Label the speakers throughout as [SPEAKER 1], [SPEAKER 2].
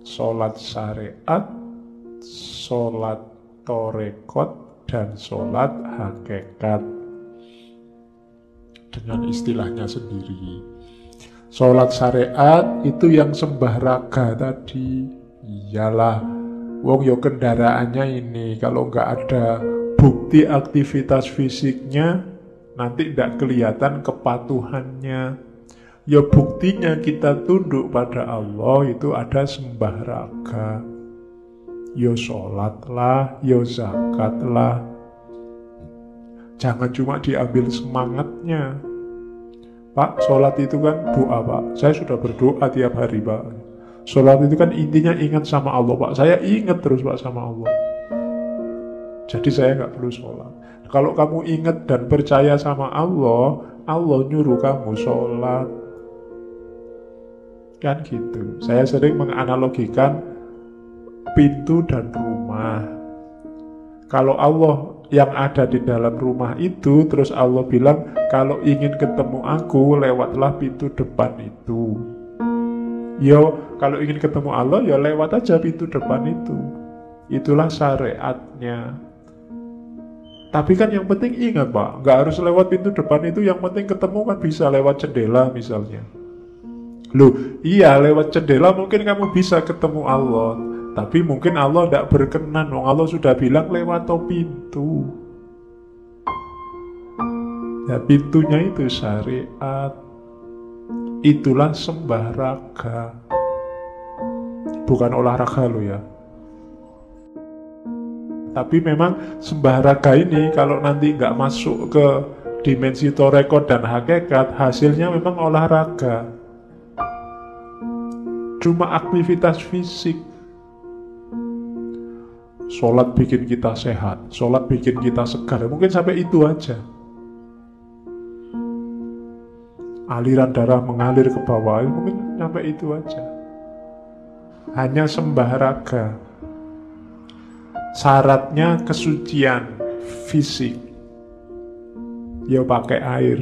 [SPEAKER 1] sholat syariat, sholat torekot, dan sholat hakikat. Dengan istilahnya sendiri. Sholat syariat itu yang sembah raga tadi. Iyalah, wong yo kendaraannya ini, kalau nggak ada bukti aktivitas fisiknya, nanti tidak kelihatan kepatuhannya. Ya buktinya kita tunduk pada Allah itu ada sembah raga. Yo sholat lah, yo zakat lah. Jangan cuma diambil semangatnya. Pak, sholat itu kan doa, Pak. Saya sudah berdoa tiap hari, Pak. Sholat itu kan intinya ingat sama Allah, Pak. Saya ingat terus, Pak, sama Allah. Jadi saya nggak perlu sholat. Kalau kamu ingat dan percaya sama Allah, Allah nyuruh kamu sholat. Kan gitu. Saya sering menganalogikan pintu dan rumah. Kalau Allah yang ada di dalam rumah itu, terus Allah bilang, kalau ingin ketemu aku, lewatlah pintu depan itu. Yo, kalau ingin ketemu Allah, ya lewat aja pintu depan itu. Itulah syariatnya. Tapi kan yang penting ingat, Pak, nggak harus lewat pintu depan itu, yang penting ketemu kan bisa lewat jendela misalnya. Loh, iya lewat jendela mungkin kamu bisa ketemu Allah. Tapi mungkin Allah tidak berkenan. Allah sudah bilang lewat pintu. Ya pintunya itu syariat. Itulah sembah raga. Bukan olahraga lo ya. Tapi memang sembah raga ini kalau nanti nggak masuk ke dimensi torekot dan hakikat, hasilnya memang olahraga. Cuma aktivitas fisik. Sholat bikin kita sehat, sholat bikin kita segar. Mungkin sampai itu aja. Aliran darah mengalir ke bawah, mungkin sampai itu aja. Hanya sembah raga. Syaratnya kesucian fisik. Ya pakai air.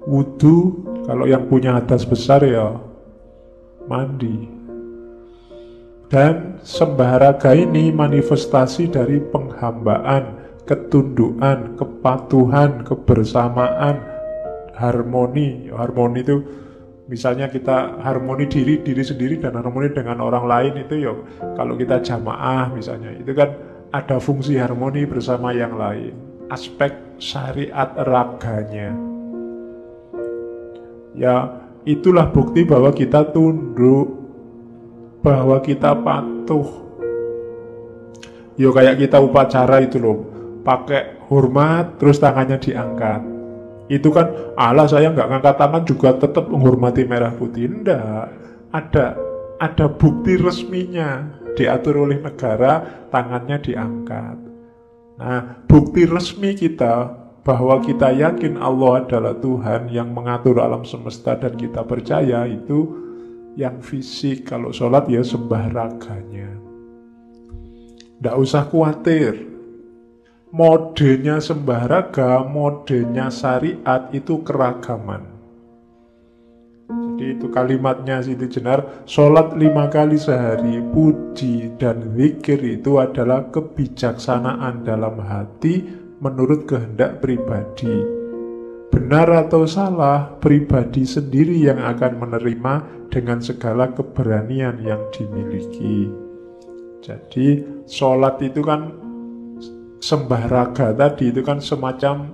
[SPEAKER 1] Wudu, kalau yang punya hadas besar ya mandi. Dan sembah raga ini manifestasi dari penghambaan, ketundukan, kepatuhan, kebersamaan, harmoni. Harmoni itu misalnya kita harmoni diri sendiri dan harmoni dengan orang lain itu ya kalau kita jamaah misalnya itu kan ada fungsi harmoni bersama yang lain. Aspek syariat raganya. Ya itulah bukti bahwa kita tunduk, bahwa kita patuh. Yo kayak kita upacara itu loh, pakai hormat terus tangannya diangkat. Itu kan Allah saya nggak ngangkat tangan juga tetap menghormati merah putih. Enggak, ada bukti resminya diatur oleh negara, tangannya diangkat. Nah, bukti resmi kita bahwa kita yakin Allah adalah Tuhan yang mengatur alam semesta dan kita percaya itu yang fisik. Kalau sholat ya sembah raganya. Nggak usah khawatir. Modenya sembah raga, modenya syariat itu keragaman. Jadi itu kalimatnya Siti Jenar, sholat 5 kali sehari, puji dan zikir itu adalah kebijaksanaan dalam hati menurut kehendak pribadi. Benar atau salah, pribadi sendiri yang akan menerima dengan segala keberanian yang dimiliki. Jadi sholat itu kan sembah raga tadi itu kan semacam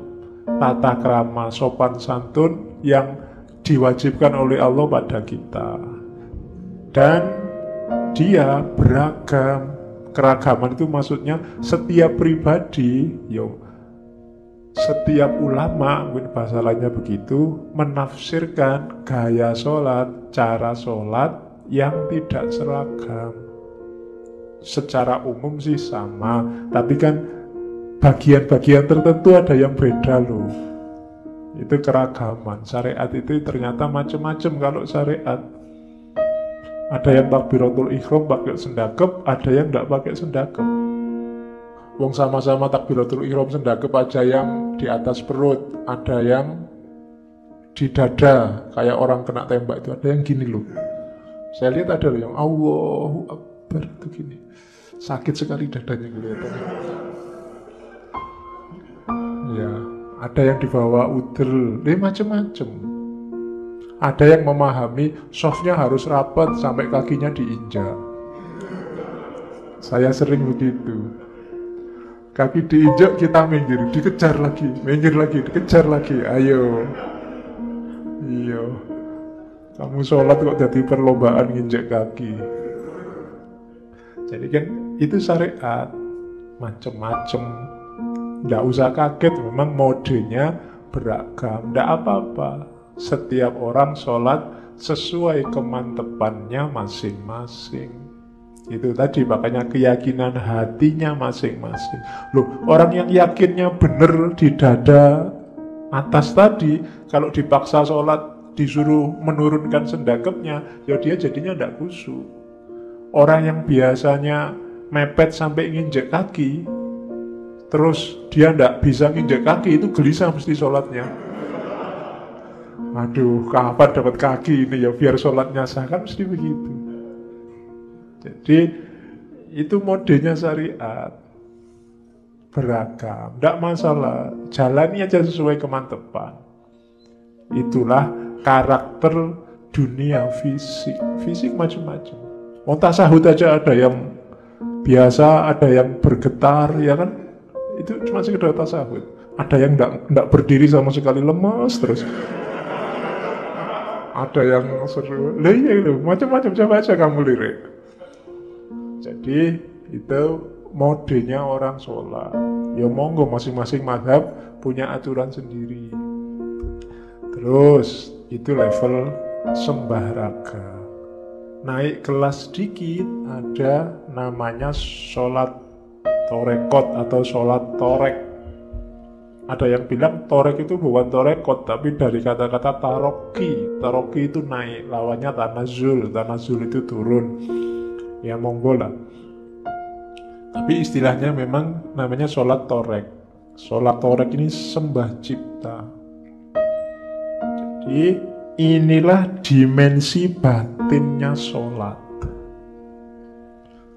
[SPEAKER 1] tata krama sopan santun yang diwajibkan oleh Allah pada kita. Dan dia beragam. Keragaman itu maksudnya setiap pribadi, setiap ulama, mungkin bahasa lainnya begitu, menafsirkan gaya sholat, cara sholat yang tidak seragam. Secara umum sih sama, tapi kan bagian-bagian tertentu ada yang beda loh. Itu keragaman. Syariat itu ternyata macam-macam kalau syariat. Ada yang takbiratul ihram pakai sendakep, ada yang tidak pakai sendakep. Wong sama-sama takbiratul ihram sendakep, aja yang di atas perut, ada yang di dada kayak orang kena tembak itu, ada yang gini loh. Saya lihat ada yang Allahu Akbar itu gini. Sakit sekali dadanya kelihatannya. Ya, ada yang dibawa udel, macam-macam. Ada yang memahami softnya harus rapat sampai kakinya diinjak. Saya sering begitu. Kaki diinjak kita minggir, dikejar lagi, minggir lagi, dikejar lagi. Ayo. Iya. Kamu sholat kok jadi perlombaan nginjek kaki. Jadi kan itu syariat. Macem-macem. Nggak usah kaget, memang modenya beragam. Nggak apa-apa. Setiap orang sholat sesuai kemantepannya masing-masing. Itu tadi, makanya keyakinan hatinya masing-masing. Loh, orang yang yakinnya benar di dada atas tadi, kalau dipaksa sholat disuruh menurunkan sendakepnya, ya dia jadinya tidak khusyuk. Orang yang biasanya mepet sampai nginjek kaki, terus dia tidak bisa nginjek kaki, itu gelisah mesti sholatnya. Aduh, kapan dapat kaki ini ya biar sholatnya sah, kan mesti begitu. Jadi itu modenya syariat, beragam, tidak masalah, jalani aja sesuai kemantepan. Itulah karakter dunia fisik. Fisik macam-macam. Tasahud aja ada yang biasa, ada yang bergetar, ya kan? Itu cuma sekedar tasahud. Ada yang tidak berdiri sama sekali, lemas terus. Ada yang seru, macam-macam, coba aja kamu lirik. Jadi itu modenya orang sholat. Ya monggo, masing-masing mazhab punya aturan sendiri. Terus itu level sembah raga. Naik kelas dikit ada namanya sholat torekot atau sholat torek. Ada yang bilang torek itu bukan torekot, tapi dari kata-kata taroki. Taroki itu naik, lawannya tanazul. Tanazul itu turun. Ya monggo lah. Tapi istilahnya memang namanya sholat torek. Sholat torek ini sembah cipta. Jadi inilah dimensi batinnya sholat.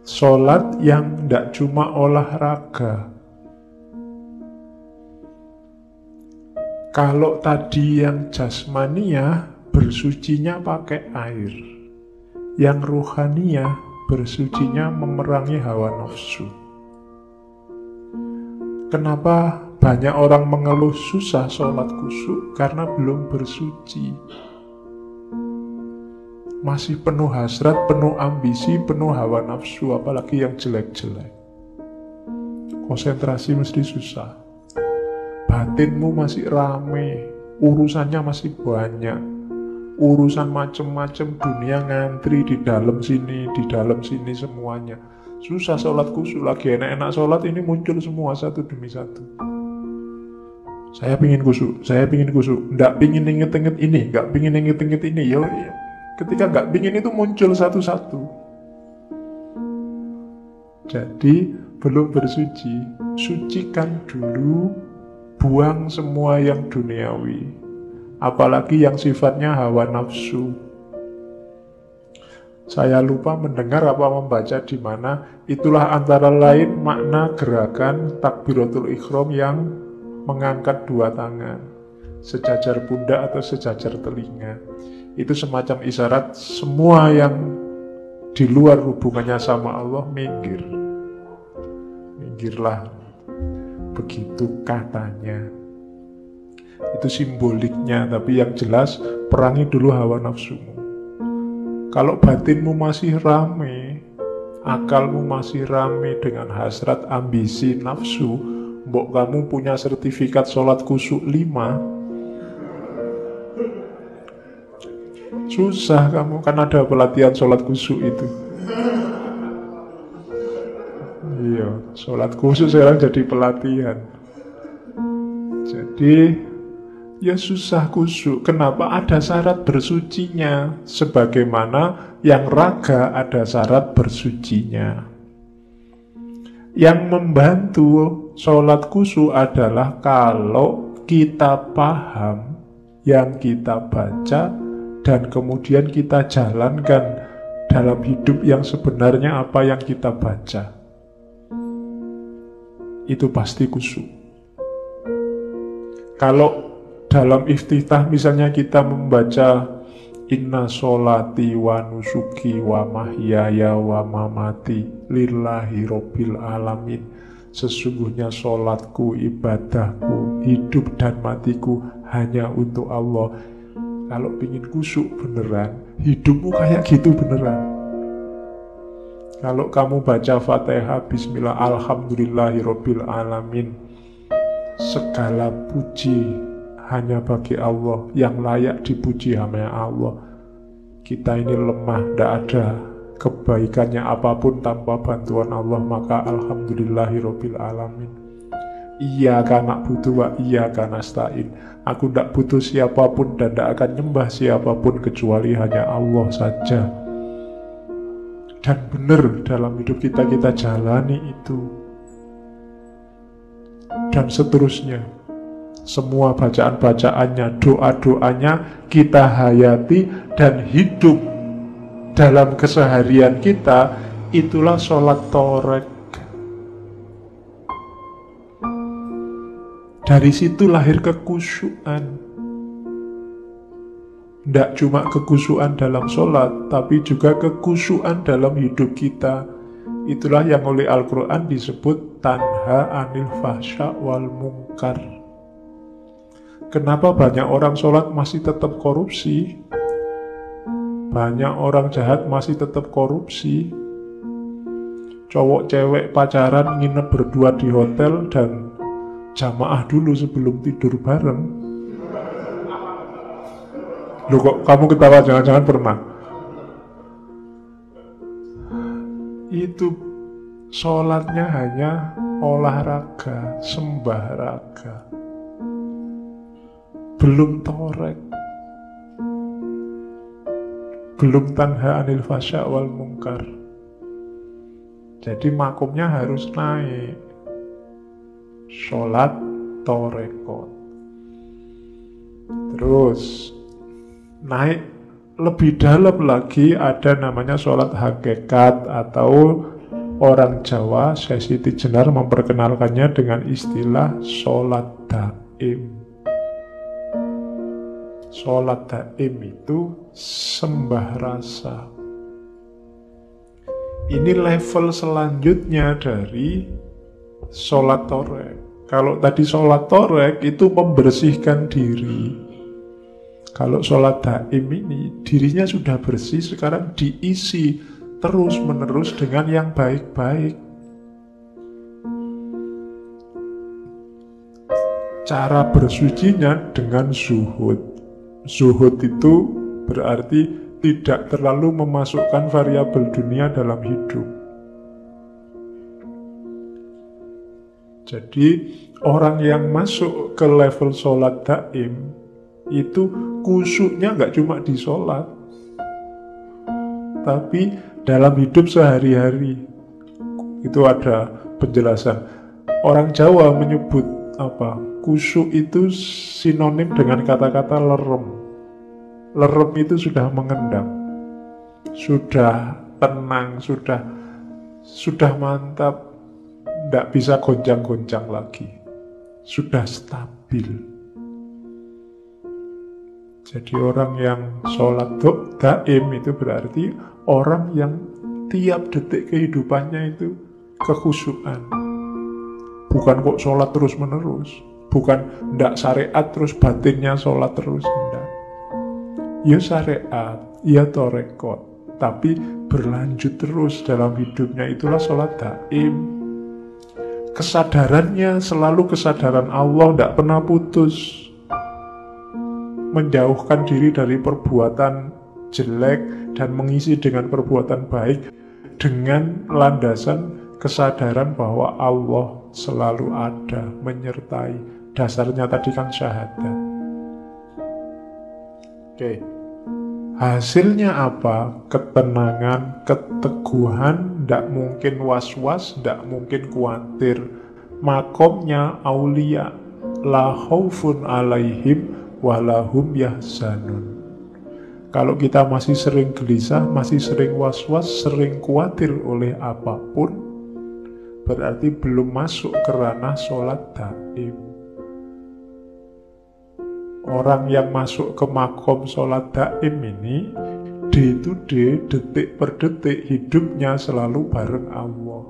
[SPEAKER 1] Sholat yang tidak cuma olahraga. Kalau tadi yang jasmania bersucinya pakai air, yang ruhania bersucinya memerangi hawa nafsu. Kenapa banyak orang mengeluh susah sholat khusyuk? Karena belum bersuci. Masih penuh hasrat, penuh ambisi, penuh hawa nafsu, apalagi yang jelek-jelek. Konsentrasi mesti susah. Batinmu masih rame, urusannya masih banyak. Urusan macem-macem, dunia ngantri di dalam sini semuanya. Susah sholat khusyuk, lagi enak-enak sholat ini muncul semua satu demi satu. Saya pingin khusyuk, nggak pingin inget-inget ini, nggak pingin inget-inget ini. Yo, ketika nggak pingin itu muncul satu-satu. Jadi belum bersuci, sucikan dulu, buang semua yang duniawi, apalagi yang sifatnya hawa nafsu. Saya lupa mendengar apa membaca di mana, itulah antara lain makna gerakan takbiratul ihram yang mengangkat dua tangan, sejajar pundak atau sejajar telinga. Itu semacam isyarat semua yang di luar hubungannya sama Allah minggir. Minggirlah. Begitu katanya. Itu simboliknya, tapi yang jelas perangi dulu hawa nafsumu. Kalau batinmu masih rame, akalmu masih rame dengan hasrat, ambisi, nafsu, mbok kamu punya sertifikat sholat khusyuk 5, susah kamu, kan ada pelatihan sholat khusyuk itu. Iya, sholat khusyuk sekarang jadi pelatihan. Jadi ya susah khusyuk. Kenapa? Ada syarat bersucinya. Sebagaimana yang raga ada syarat bersucinya. Yang membantu sholat khusyuk adalah kalau kita paham yang kita baca dan kemudian kita jalankan dalam hidup yang sebenarnya apa yang kita baca. Itu pasti khusyuk. Kalau dalam iftitah misalnya kita membaca inna sholati wa nusuki wa mahyaya wa mamati lillahi robbil alamin, sesungguhnya sholatku, ibadahku, hidup dan matiku hanya untuk Allah. Kalau ingin khusyuk beneran, hidupmu kayak gitu beneran. Kalau kamu baca Fatihah, bismillah, alhamdulillahi robbil alamin, segala puji hanya bagi Allah, yang layak dipuji hanya Allah. Kita ini lemah, tidak ada kebaikannya apapun tanpa bantuan Allah, maka alhamdulillahirabbil alamin. Iyyaka na'budu wa iyyaka nasta'in. Aku tidak butuh siapapun dan tidak akan nyembah siapapun kecuali hanya Allah saja. Dan benar dalam hidup kita jalani itu. Dan seterusnya. Semua bacaan-bacaannya, doa-doanya kita hayati dan hidup dalam keseharian kita. Itulah sholat torek. Dari situ lahir kekhusyuan. Tidak cuma kekhusyuan dalam sholat, tapi juga kekhusyuan dalam hidup kita. Itulah yang oleh Al-Quran disebut tanha anil fahsya wal munkar. Kenapa banyak orang sholat masih tetap korupsi? Banyak orang jahat masih tetap korupsi. Cowok cewek pacaran nginep berdua di hotel dan jamaah dulu sebelum tidur bareng. Loh kok kamu ketawa, jangan-jangan pernah? Itu sholatnya hanya olahraga, sembah raga. Belum torek, belum tanha anil fasya wal mungkar. Jadi makomnya harus naik. Sholat torekot. Terus naik lebih dalam lagi, ada namanya sholat hakikat, atau orang Jawa Sesi Tijenar memperkenalkannya dengan istilah sholat daim. Sholat daim itu sembah rasa. Ini level selanjutnya dari sholat torek. Kalau tadi sholat torek itu membersihkan diri. Kalau sholat daim ini dirinya sudah bersih, sekarang diisi terus menerus dengan yang baik-baik. Cara bersucinya dengan zuhud. Zuhud itu berarti tidak terlalu memasukkan variabel dunia dalam hidup. Jadi orang yang masuk ke level sholat daim itu khusyuknya nggak cuma di sholat, tapi dalam hidup sehari-hari. Itu ada penjelasan. Orang Jawa menyebut apa? Khusyuk itu sinonim dengan kata-kata lerem. Lerem itu sudah mengendam, sudah tenang, sudah mantap, tidak bisa goncang-goncang lagi, sudah stabil. Jadi orang yang sholat daim itu berarti orang yang tiap detik kehidupannya itu kekhusyuan. Bukan kok sholat terus menerus, bukan ndak syariat terus batinnya sholat terus, ndak. Ya syariat, ya torekot, tapi berlanjut terus dalam hidupnya, itulah sholat daim. Kesadarannya selalu kesadaran Allah, ndak pernah putus. Menjauhkan diri dari perbuatan jelek dan mengisi dengan perbuatan baik dengan landasan kesadaran bahwa Allah selalu ada, menyertai. Dasarnya tadi kan syahadat. Oke. Hasilnya apa? Ketenangan, keteguhan, tidak mungkin was-was, tidak mungkin khawatir. Makomnya aulia, la khaufun alaihim walahum yahzanun. Kalau kita masih sering gelisah, masih sering was-was, sering khawatir oleh apapun, berarti belum masuk ke ranah sholat daim. Orang yang masuk ke makom sholat daim ini, day to day, detik per detik, hidupnya selalu bareng Allah.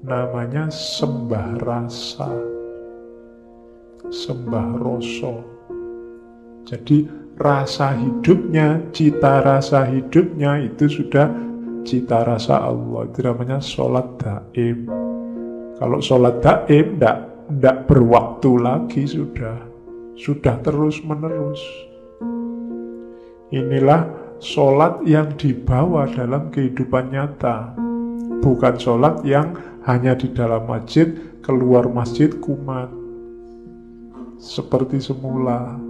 [SPEAKER 1] Namanya sembah rasa, sembah rasa. Jadi rasa hidupnya, cita rasa hidupnya itu sudah cita rasa Allah. Itu namanya sholat daim. Kalau sholat daim ndak berwaktu lagi, sudah terus menerus. Inilah sholat yang dibawa dalam kehidupan nyata, bukan sholat yang hanya di dalam masjid, keluar masjid kumat seperti semula.